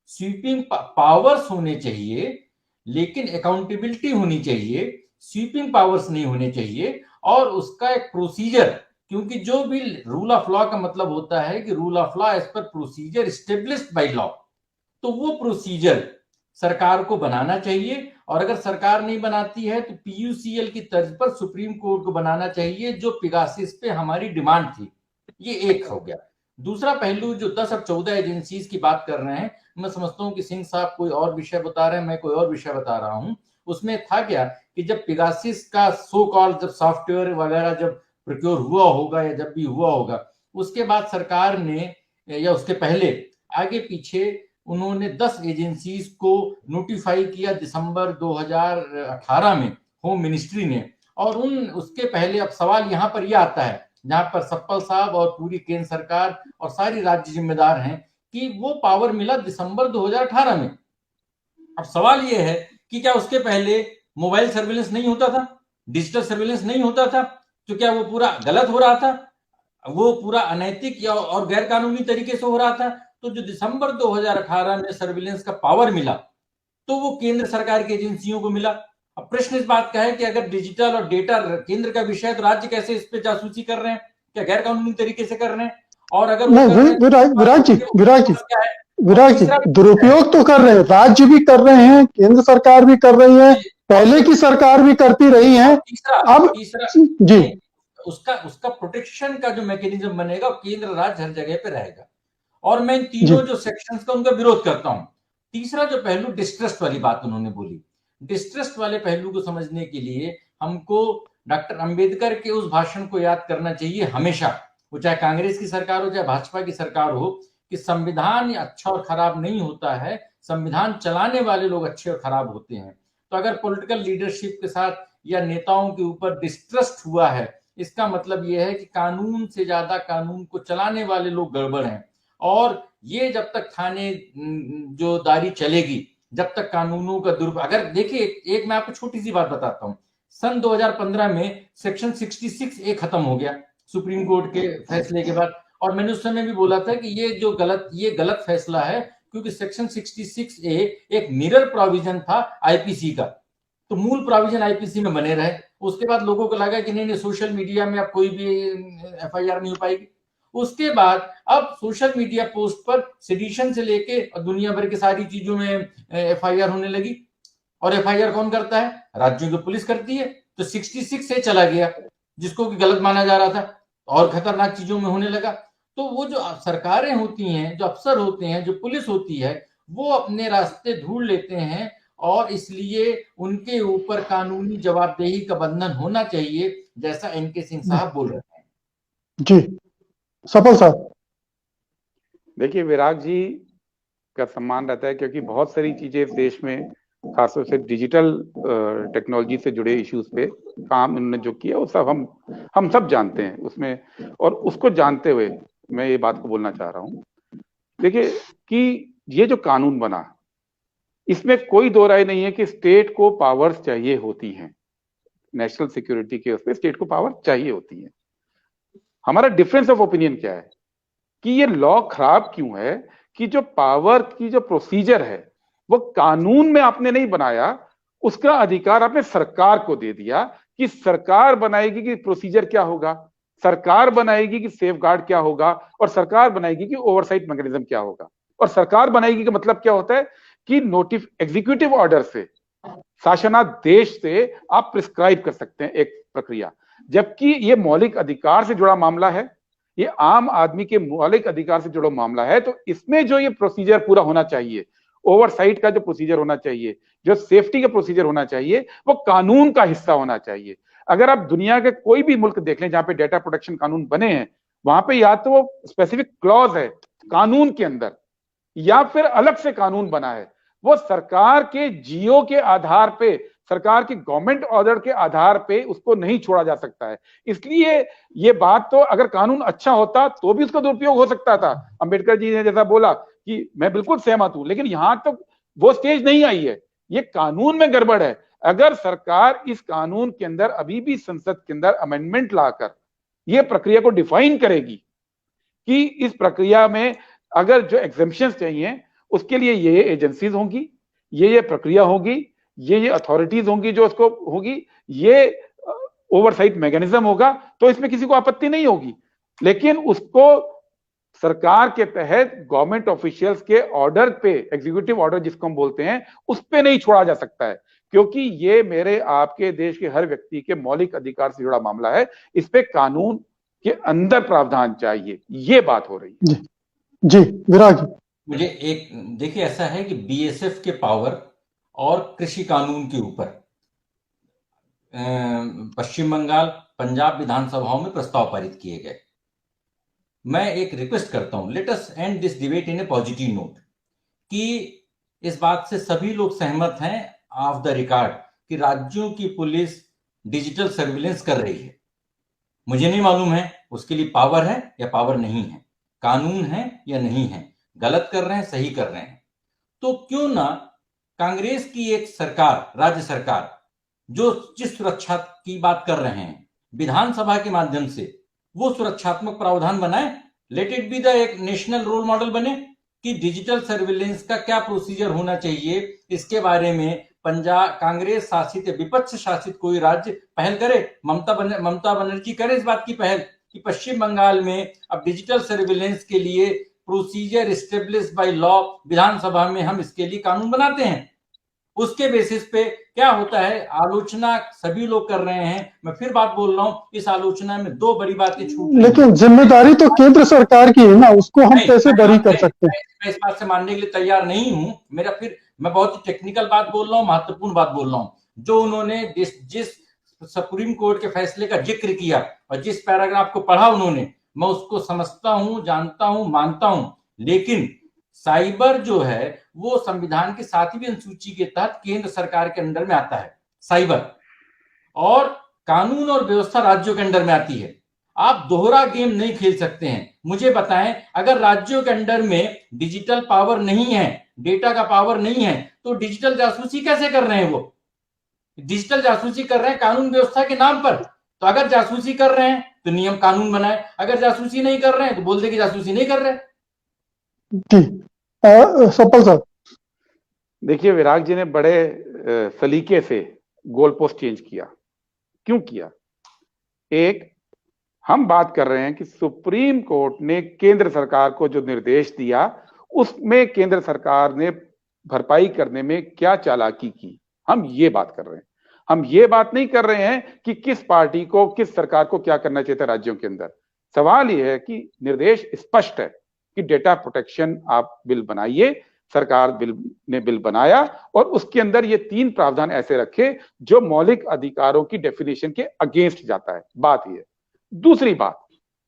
स्वीपिंग पावर्स होने चाहिए लेकिन अकाउंटेबिलिटी होनी चाहिए, स्वीपिंग पावर्स नहीं होने चाहिए, और उसका एक प्रोसीजर, क्योंकि जो भी रूल ऑफ लॉ का मतलब होता है कि rule of law as per procedure established by law, तो वो प्रोसीजर सरकार को बनाना चाहिए। और अगर सरकार नहीं बनाती है तो पीयूसीएल की तर्ज पर सुप्रीम कोर्ट को बनाना चाहिए, जो पिगासिस पे हमारी डिमांड थी। ये एक हो गया। दूसरा पहलू, जो 10 और 14 एजेंसीज की बात कर रहे हैं, मैं समझता हूं कि सिंह साहब कोई और विषय बता रहे हैं, मैं कोई और विषय बता रहा हूं। उसमें था क्या कि जब पिगासिस का सो कॉल, जब सॉफ्टवेयर वगैरह जब प्रोक्योर हुआ होगा या जब भी हुआ होगा, उसके बाद सरकार ने, या उसके पहले आगे पीछे उन्होंने 10 एजेंसीज को नोटिफाई किया दिसंबर 2018 में होम मिनिस्ट्री ने। और उसके पहले अब सवाल यहाँ पर यह आता है, जहां पर सप्पल साहब और पूरी केंद्र सरकार और सारी राज्य जिम्मेदार हैं, कि वो पावर मिला दिसंबर 2018 में। अब सवाल ये है कि क्या उसके पहले मोबाइल सर्विलेंस नहीं होता था, डिजिटल सर्विलेंस नहीं होता था? तो क्या वो पूरा गलत हो रहा था, वो पूरा अनैतिक या और गैर कानूनी तरीके से हो रहा था? तो जो दिसंबर 2018 में सर्विलेंस का पावर मिला तो वो केंद्र सरकार की एजेंसियों को मिला। अब प्रश्न इस बात का है कि अगर डिजिटल और डेटा केंद्र का विषय है तो राज्य कैसे इस पे जासूसी कर रहे हैं? क्या गैर कानूनी तरीके से कर रहे हैं? और अगर विराट जी दुरुपयोग तो कर रहे हैं, राज्य भी कर रहे हैं, केंद्र सरकार भी कर रही है, पहले की सरकार भी करती रही है। अब जी, उसका प्रोटेक्शन का जो मैकेनिज्म बनेगा, केंद्र राज्य हर जगह पे रहेगा। और मैं इन तीनों जो सेक्शंस का उनका विरोध करता हूं। तीसरा जो पहलू, डिस्ट्रस्ट वाली बात उन्होंने बोली, डिस्ट्रस्ट वाले पहलू को समझने के लिए हमको डॉक्टर अंबेडकर के उस भाषण को याद करना चाहिए हमेशा, वो चाहे कांग्रेस की सरकार हो चाहे भाजपा की सरकार हो, कि संविधान अच्छा और खराब नहीं होता है, संविधान चलाने वाले लोग अच्छे और खराब होते हैं। तो अगर पॉलिटिकल लीडरशिप के साथ या नेताओं के ऊपर डिस्ट्रस्ट हुआ है, इसका मतलब यह है कि कानून से ज्यादा कानून को चलाने वाले लोग गड़बड़ हैं। और ये जब तक थाने जो दारी चलेगी, जब तक कानूनों का अगर देखिए, एक मैं आपको छोटी सी बात बताता हूं। सन 2015 में सेक्शन 66A खत्म हो गया सुप्रीम कोर्ट के फैसले के बाद, और मैंने उस समय भी बोला था कि ये गलत फैसला है, क्योंकि सेक्शन 66A एक मिरर प्रोविजन था आईपीसी का, तो मूल प्रोविजन आईपीसी में बने रहे। उसके बाद लोगों को लगा कि नहीं, सोशल मीडिया में अब कोई भी एफआईआर नहीं हो पाएगी। उसके बाद अब सोशल मीडिया पोस्ट पर सेडिशन से लेके दुनिया भर की सारी चीजों में एफआईआर होने लगी, और एफआईआर कौन करता है? राज्यों की पुलिस करती है। तो 66 से चला गया, जिसको कि गलत माना जा रहा था, और खतरनाक चीजों में होने लगा। तो वो जो सरकारें होती हैं, जो अफसर होते हैं, जो पुलिस होती है, वो अपने रास्ते ढूंढ लेते हैं, और इसलिए उनके ऊपर कानूनी जवाबदेही का बंधन होना चाहिए, जैसा एनके सिंह साहब बोल रहे हैं। जी, सफल साहब। देखिए, विराग जी का सम्मान रहता है, क्योंकि बहुत सारी चीजें इस देश में, खासतौर से डिजिटल टेक्नोलॉजी से जुड़े इश्यूज पे काम उन्होंने जो किया, वो सब हम सब जानते हैं उसमें। और उसको जानते हुए मैं ये बात को बोलना चाह रहा हूँ, देखिए कि ये जो कानून बना, इसमें कोई दो राय नहीं है कि स्टेट को पावर्स चाहिए होती हैं। नेशनल सिक्योरिटी के उसमें स्टेट को पावर चाहिए होती है। हमारा डिफरेंस ऑफ ओपिनियन क्या है कि ये लॉ खराब क्यों है, कि जो पावर की जो प्रोसीजर है वो कानून में आपने नहीं बनाया, उसका अधिकार आपने सरकार को दे दिया कि सरकार बनाएगी कि प्रोसीजर क्या होगा, सरकार बनाएगी कि सेफगार्ड क्या होगा, और सरकार बनाएगी कि ओवरसाइट मैकेनिज्म क्या होगा। और सरकार बनाएगी का मतलब क्या होता है कि एग्जीक्यूटिव ऑर्डर से, शासनादेश से आप प्रिस्क्राइब कर सकते हैं एक प्रक्रिया, जबकि ये मौलिक अधिकार से जुड़ा मामला है, ये आम आदमी के मौलिक अधिकार से जुड़ा मामला है। तो इसमें जो ये प्रोसीजर पूरा होना चाहिए, ओवरसाइट का जो प्रोसीजर होना चाहिए, जो सेफ्टी का प्रोसीजर होना चाहिए, वो कानून का हिस्सा होना चाहिए। अगर आप दुनिया के कोई भी मुल्क देख लें जहां पे डेटा प्रोटेक्शन कानून बने हैं, वहां पे या तो वो स्पेसिफिक क्लॉज है कानून के अंदर, या फिर अलग से कानून बना है। वो सरकार के जियो के आधार पे, सरकार की गवर्नमेंट ऑर्डर के आधार पे उसको नहीं छोड़ा जा सकता है। इसलिए ये बात तो, अगर कानून अच्छा होता तो भी उसका दुरुपयोग हो सकता था। अंबेडकर जी ने जैसा बोला कि मैं बिल्कुल सहमत हूं, लेकिन यहां तक वो स्टेज नहीं आई है। ये कानून में गड़बड़ है। अगर सरकार इस कानून के अंदर अभी भी संसद के अंदर अमेंडमेंट लाकर ये प्रक्रिया को डिफाइन करेगी कि इस प्रक्रिया में अगर जो एग्जेम्पशंस चाहिए, उसके लिए ये एजेंसीज होंगी, ये प्रक्रिया होगी, ये अथॉरिटीज होंगी जो उसको होगी, ये ओवरसाइट मैकेनिज्म होगा, तो इसमें किसी को आपत्ति नहीं होगी। लेकिन उसको सरकार के तहत गवर्नमेंट ऑफिशियल्स के ऑर्डर पे, एग्जीक्यूटिव ऑर्डर जिसको हम बोलते हैं, उस पे नहीं छोड़ा जा सकता है, क्योंकि ये मेरे आपके देश के हर व्यक्ति के मौलिक अधिकार से जुड़ा मामला है। इस पे कानून के अंदर प्रावधान चाहिए, ये बात हो रही है। जी विराज। मुझे एक देखिए, ऐसा है कि बीएसएफ के पावर और कृषि कानून के ऊपर पश्चिम बंगाल, पंजाब विधानसभाओं में प्रस्ताव पारित किए गए। मैं एक रिक्वेस्ट करता हूं, let us and this debate in A positive note, कि इस बात से सभी लोग सहमत हैं ऑफ द रिकॉर्ड कि राज्यों की पुलिस डिजिटल सर्विलेंस कर रही है। मुझे नहीं मालूम है उसके लिए पावर है या पावर नहीं है, कानून है या नहीं है, गलत कर रहे हैं, सही कर रहे हैं। तो क्यों ना कांग्रेस की एक सरकार, राज्य सरकार, जो जिस सुरक्षा की बात कर रहे हैं, विधानसभा के माध्यम से वो सुरक्षात्मक प्रावधान बनाए। लेट इट बी द एक नेशनल रोल मॉडल बने कि डिजिटल सर्विलेंस का क्या प्रोसीजर होना चाहिए। इसके बारे में पंजाब कांग्रेस शासित या विपक्ष शासित कोई राज्य पहल करे, ममता बनर्जी करे इस बात की पहल कि पश्चिम बंगाल में अब डिजिटल सर्विलेंस के लिए प्रोसीजर एस्टेब्लिश बाय लॉ, विधानसभा में हम इसके लिए कानून बनाते हैं। उसके बेसिस पे क्या होता है, आलोचना सभी लोग कर रहे हैं, मैं फिर बात बोल रहा हूं, इस आलोचना में दो बड़ी बातें छूट, लेकिन जिम्मेदारी तो केंद्र सरकार की है ना, उसको हम कैसे बरी कर सकते हैं? मैं इस बात से मानने के लिए तैयार नहीं हूं। मैं बहुत ही टेक्निकल बात बोल रहा हूं, महत्वपूर्ण बात बोल रहा हूं। जो उन्होंने जिस सुप्रीम कोर्ट के फैसले का जिक्र किया और जिस पैराग्राफ को पढ़ा उन्होंने, मैं उसको समझता हूं, जानता हूं, मानता हूं। लेकिन साइबर जो है वो संविधान की 7वीं अनुसूची के तहत केंद्र सरकार के अंडर में आता है साइबर, और कानून और व्यवस्था राज्यों के अंडर में आती है। आप दोहरा गेम नहीं खेल सकते हैं। मुझे बताएं, अगर राज्यों के अंडर में डिजिटल पावर नहीं है, डेटा का पावर नहीं है, तो डिजिटल जासूसी कैसे कर रहे हैं? वो डिजिटल जासूसी कर रहे हैं कानून व्यवस्था के नाम पर। तो अगर जासूसी कर रहे हैं तो नियम कानून बनाए, अगर जासूसी नहीं कर रहे हैं तो बोल दे कि जासूसी नहीं कर रहे। जी सपल साहब। देखिए, विराग जी ने बड़े सलीके से गोल पोस्ट चेंज किया। क्यों किया? एक, हम बात कर रहे हैं कि सुप्रीम कोर्ट ने केंद्र सरकार को जो निर्देश दिया उसमें केंद्र सरकार ने भरपाई करने में क्या चालाकी की, हम ये बात कर रहे हैं। हम ये बात नहीं कर रहे हैं कि किस पार्टी को, किस सरकार को क्या करना चाहिए था राज्यों के अंदर। सवाल यह है कि निर्देश स्पष्ट है कि डेटा प्रोटेक्शन आप बिल बनाइए। सरकार बिल बनाया और उसके अंदर ये 3 प्रावधान ऐसे रखे जो मौलिक अधिकारों की डेफिनेशन के अगेंस्ट जाता है। बात ये। दूसरी बात,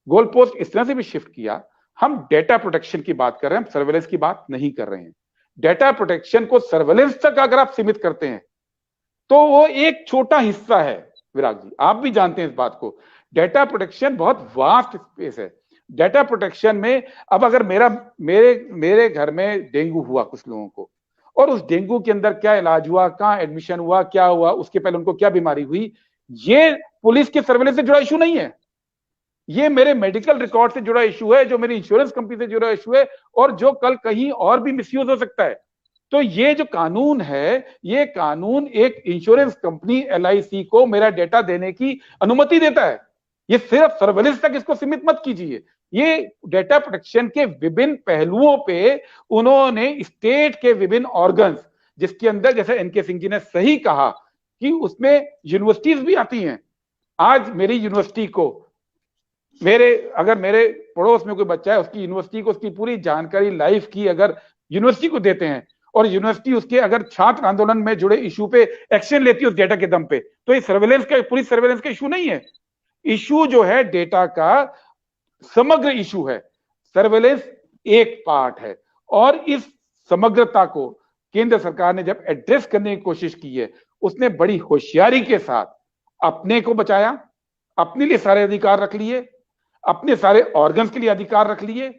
गोल पोस्ट इस तरह से भी शिफ्ट किया, हम डेटा प्रोटेक्शन की बात कर रहे हैं, हम सर्वेलेंस की बात नहीं कर रहे हैं। डेटा प्रोटेक्शन को सर्वेलेंस तक अगर आप सीमित करते हैं तो वो एक छोटा हिस्सा है। विराग जी, आप भी जानते हैं इस बात को। डेटा प्रोटेक्शन बहुत वास्ट स्पेस है। डेटा प्रोटेक्शन में अब अगर मेरे घर में डेंगू हुआ कुछ लोगों को, और उस डेंगू के अंदर क्या इलाज हुआ, कहां एडमिशन हुआ, क्या हुआ, उसके पहले उनको क्या बीमारी हुई, ये पुलिस के सर्वेलेंस से जुड़ा इशू नहीं है। ये मेरे मेडिकल रिकॉर्ड से जुड़ा इशू है, जो मेरी इंश्योरेंस कंपनी से जुड़ा इशू है, और जो कल कहीं और भी मिसयूज हो सकता है। तो ये जो कानून है, ये कानून एक इंश्योरेंस कंपनी LIC को मेरा डेटा देने की अनुमति देता है। ये सिर्फ सर्वेलेंस तक इसको सीमित मत कीजिए। ये डेटा प्रोटेक्शन के विभिन्न पहलुओं पे उन्होंने स्टेट के विभिन्न ऑर्गन्स, जिसके अंदर जैसे NK सिंह जी ने सही कहा कि उसमें यूनिवर्सिटीज भी आती हैं। आज मेरी यूनिवर्सिटी को, अगर मेरे पड़ोस में कोई बच्चा है, उसकी यूनिवर्सिटी को उसकी पूरी जानकारी लाइफ की अगर यूनिवर्सिटी को देते हैं, और यूनिवर्सिटी उसके अगर छात्र आंदोलन में जुड़े इशू पे एक्शन लेती है उस डेटा के दम पे, तो ये सर्वेलेंस का, पूरी सर्वेलेंस का इशू नहीं है। इशू जो है डेटा का समग्र इशू है। सर्वेलेंस एक पार्ट है, और इस समग्रता को केंद्र सरकार ने जब एड्रेस करने की कोशिश की है, उसने बड़ी होशियारी के साथ अपने को बचाया, अपने लिए सारे अधिकार रख लिए, अपने सारे ऑर्गन्स के लिए अधिकार रख लिए,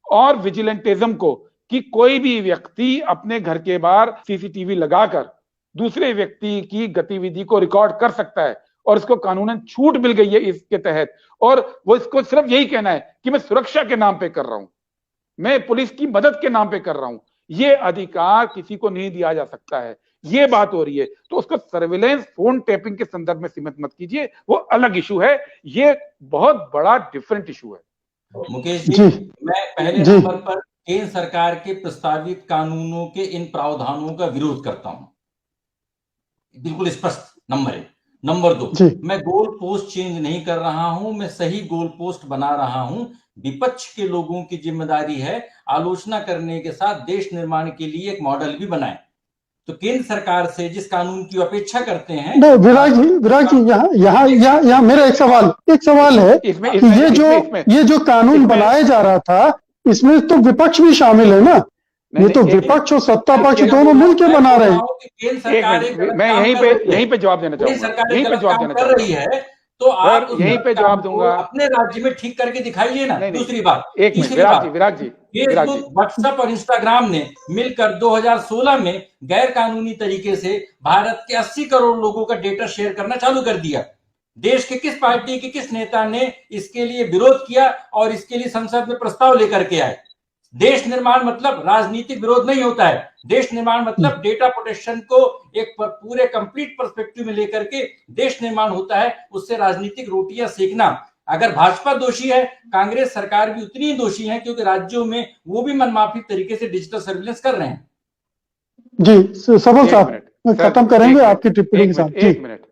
और विजिलेंटिज्म को कि कोई भी व्यक्ति अपने घर के बाहर CCTV लगाकर दूसरे व्यक्ति की गतिविधि को रिकॉर्ड कर सकता है, और इसको कानूनन छूट मिल गई है इसके तहत। और वो इसको सिर्फ यही कहना है कि मैं सुरक्षा के नाम पे कर रहा हूं, मैं पुलिस की मदद के नाम पे कर रहा हूं। ये अधिकार किसी को नहीं दिया जा सकता है, ये बात हो रही है। तो उसको सर्विलेंस, फोन टैपिंग के संदर्भ में सीमित मत कीजिए, वो अलग इशू है। ये बहुत बड़ा डिफरेंट इशू है। मुकेश जी, मैं पहले नंबर पर केंद्र सरकार के प्रस्तावित कानूनों के इन प्रावधानों का विरोध करता हूं, बिल्कुल स्पष्ट। नंबर 1। नंबर 2, मैं गोल पोस्ट चेंज नहीं कर रहा हूं, मैं सही गोल पोस्ट बना रहा हूं। विपक्ष के लोगों की जिम्मेदारी है आलोचना करने के साथ देश निर्माण के लिए एक मॉडल भी बनाए। तो केंद्र सरकार से जिस कानून की अपेक्षा करते हैं। नहीं, विराग जी, यहाँ मेरा एक सवाल है कि ये जो कानून बनाया जा रहा था, इसमें तो विपक्ष भी शामिल है ना? ये तो विपक्ष और सत्ता पक्ष दोनों मिलकर बना रहे हैं। मैं यहीं पे जवाब देना चाहूंगा, यहीं पे जवाब देना कर रही है, तो आप यहीं पे जवाब दूंगा। अपने राज्य में ठीक करके दिखाइए ना। दूसरी बात, विराग जी, फेसबुक, व्हाट्सएप और इंस्टाग्राम ने मिलकर 2016 में गैर कानूनी तरीके से भारत के 80 करोड़ लोगों का डेटा शेयर करना चालू कर दिया। देश के किस पार्टी के किस नेता ने इसके लिए विरोध किया और इसके लिए संसद में प्रस्ताव लेकर के आए? देश निर्माण मतलब राजनीतिक विरोध नहीं होता है। देश निर्माण मतलब डेटा प्रोटेक्शन को एक पूरे कंप्लीट पर्सपेक्टिव में लेकर के देश निर्माण होता है, उससे राजनीतिक रोटियां सेकना। अगर भाजपा दोषी है, कांग्रेस सरकार भी उतनी ही दोषी है, क्योंकि राज्यों में वो भी मनमाफी तरीके से डिजिटल सर्विलेंस कर रहे हैं। जी सबल साहब, खत्म करेंगे आपकी टिप्पणी के साथ। एक मिनट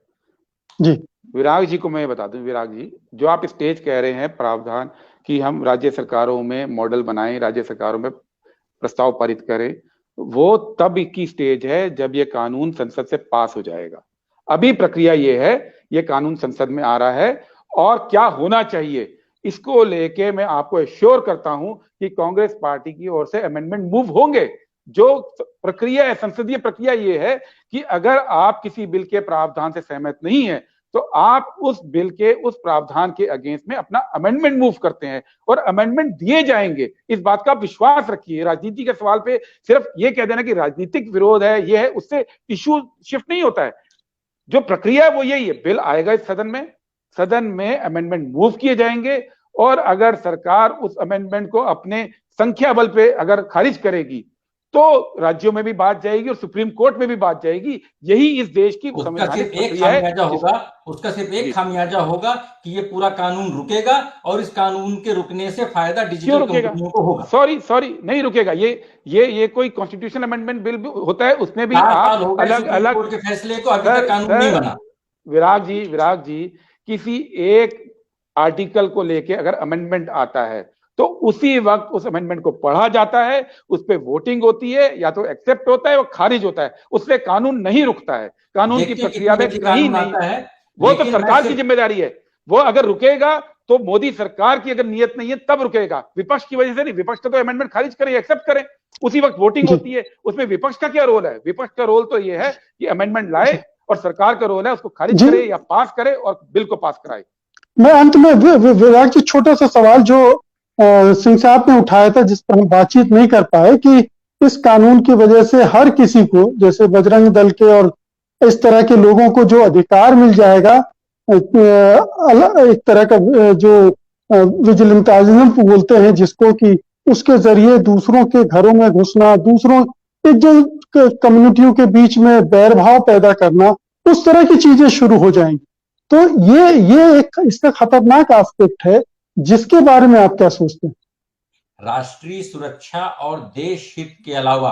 जी, विराग जी को मैं बता दूं। विराग जी, जो आप स्टेज कह रहे हैं प्रावधान कि हम राज्य सरकारों में मॉडल बनाएं, राज्य सरकारों में प्रस्ताव पारित करें, वो तब की स्टेज है जब ये कानून संसद से पास हो जाएगा। अभी प्रक्रिया ये है, ये कानून संसद में आ रहा है, और क्या होना चाहिए इसको लेके मैं आपको एश्योर करता हूं कि कांग्रेस पार्टी की ओर से अमेंडमेंट मूव होंगे। जो प्रक्रिया है, संसदीय प्रक्रिया ये है कि अगर आप किसी बिल के प्रावधान से सहमत नहीं है तो आप उस बिल के उस प्रावधान के अगेंस्ट में अपना अमेंडमेंट मूव करते हैं और अमेंडमेंट दिए जाएंगे। इस बात का विश्वास रखिए। राजनीति के सवाल पे सिर्फ ये कह देना कि राजनीतिक विरोध है, ये है, उससे इश्यू शिफ्ट नहीं होता है। जो प्रक्रिया है वो यही है, बिल आएगा इस सदन में अमेंडमेंट मूव किए जाएंगे और अगर सरकार उस अमेंडमेंट को अपने संख्या बल पे अगर खारिज करेगी तो राज्यों में भी बात जाएगी और सुप्रीम कोर्ट में भी बात जाएगी। यही इस देश की संवैधानिक प्रक्रिया है। उसका सिर्फ एक खामियाजा होगा कि ये पूरा कानून रुकेगा और इस कानून के रुकने से फायदा डिजिटल कंपनियों को होगा। सॉरी नहीं रुकेगा। ये कोई कॉन्स्टिट्यूशन अमेंडमेंट बिल होता है, उसमें भी आप अलग के फैसले को अभी तक कानून नहीं बना। विराग जी किसी एक आर्टिकल को लेके अगर अमेंडमेंट आता है तो उसी वक्त उस अमेंडमेंट को पढ़ा जाता है, उस पर वोटिंग होती है, या तो एक्सेप्ट होता है या खारिज होता है, उससे कानून नहीं रुकता है। कानून की प्रक्रिया में कहीं नहीं है, वो तो सरकार की जिम्मेदारी है। वो अगर रुकेगा तो मोदी सरकार की अगर नियत नहीं है तब रुकेगा, विपक्ष की वजह से नहीं। विपक्ष का तो अमेंडमेंट खारिज करें, एक्सेप्ट करें, उसी वक्त वोटिंग होती है। उसमें विपक्ष का क्या रोल है? विपक्ष का रोल तो ये है कि अमेंडमेंट लाए और सरकार का रोल है उसको खारिज करे या पास करे और बिल को पास कराए। मैं अंत में विराग जी छोटा सा सवाल जो सिंह साहब ने उठाया था, जिस पर हम बातचीत नहीं कर पाए, कि इस कानून की वजह से हर किसी को, जैसे बजरंग दल के और इस तरह के लोगों को जो अधिकार मिल जाएगा, एक तरह का जो विजिलेंटिज्म बोलते हैं जिसको, कि उसके जरिए दूसरों के घरों में घुसना, दूसरों एक जो कम्युनिटियों के बीच में बैरभाव पैदा करना, उस तरह की चीजें शुरू हो जाएंगी। तो ये एक इसका खतरनाक एस्पेक्ट है, जिसके बारे में आप क्या सोचते हैं? राष्ट्रीय सुरक्षा और देश हित के अलावा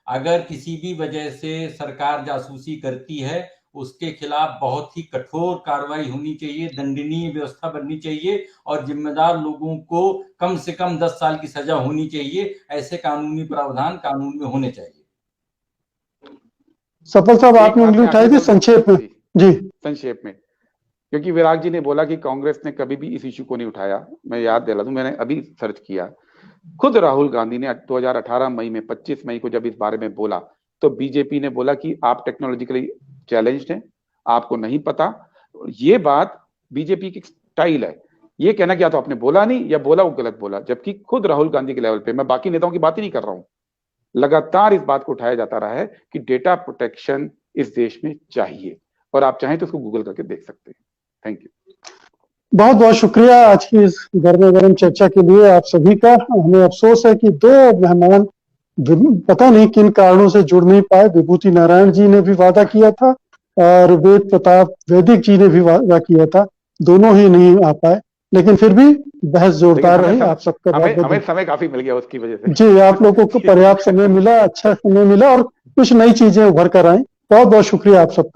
अगर किसी भी वजह से सरकार जासूसी करती है, उसके खिलाफ बहुत ही कठोर कार्रवाई होनी चाहिए, दंडनीय व्यवस्था बननी चाहिए और जिम्मेदार लोगों को कम से कम 10 साल की सजा होनी चाहिए। ऐसे कानूनी प्रावधान कानून में होने चाहिए। सफल साहब, आपने उंगली उठाई थी, संक्षेप में जी। संक्षेप में, क्योंकि विराग जी ने बोला कि कांग्रेस ने कभी भी इस इश्यू को नहीं उठाया। मैं याद दिला दूं, मैंने अभी सर्च किया, खुद राहुल गांधी ने 2018 मई में 25 मई को जब इस बारे में बोला तो बीजेपी ने बोला कि आप टेक्नोलॉजिकली चैलेंज्ड हैं, आपको नहीं पता। ये बात बीजेपी की स्टाइल है, ये कहना कि या तो आपने बोला नहीं या बोला वो गलत बोला, जबकि खुद राहुल गांधी के लेवल पे, मैं बाकी नेताओं की बात ही नहीं कर रहा हूं, लगातार इस बात को उठाया जाता रहा है कि डेटा प्रोटेक्शन इस देश में चाहिए। और आप चाहें तो उसको गूगल करके देख सकते हैं। Thank you. बहुत बहुत शुक्रिया आज की इस गर्मा गर्म चर्चा के लिए आप सभी का। हमें अफसोस है कि दो मेहमान पता नहीं किन कारणों से जुड़ नहीं पाए। विभूति नारायण जी ने भी वादा किया था और वेद प्रताप वैदिक जी ने भी वादा किया था, दोनों ही नहीं आ पाए, लेकिन फिर भी बहस जोरदार रही। आप सबका हमें समय काफी मिल गया उसकी वजह से। जी, आप लोगों को पर्याप्त समय मिला, अच्छा समय मिला और कुछ नई चीजें उभर कर आई। बहुत बहुत शुक्रिया आप सबका।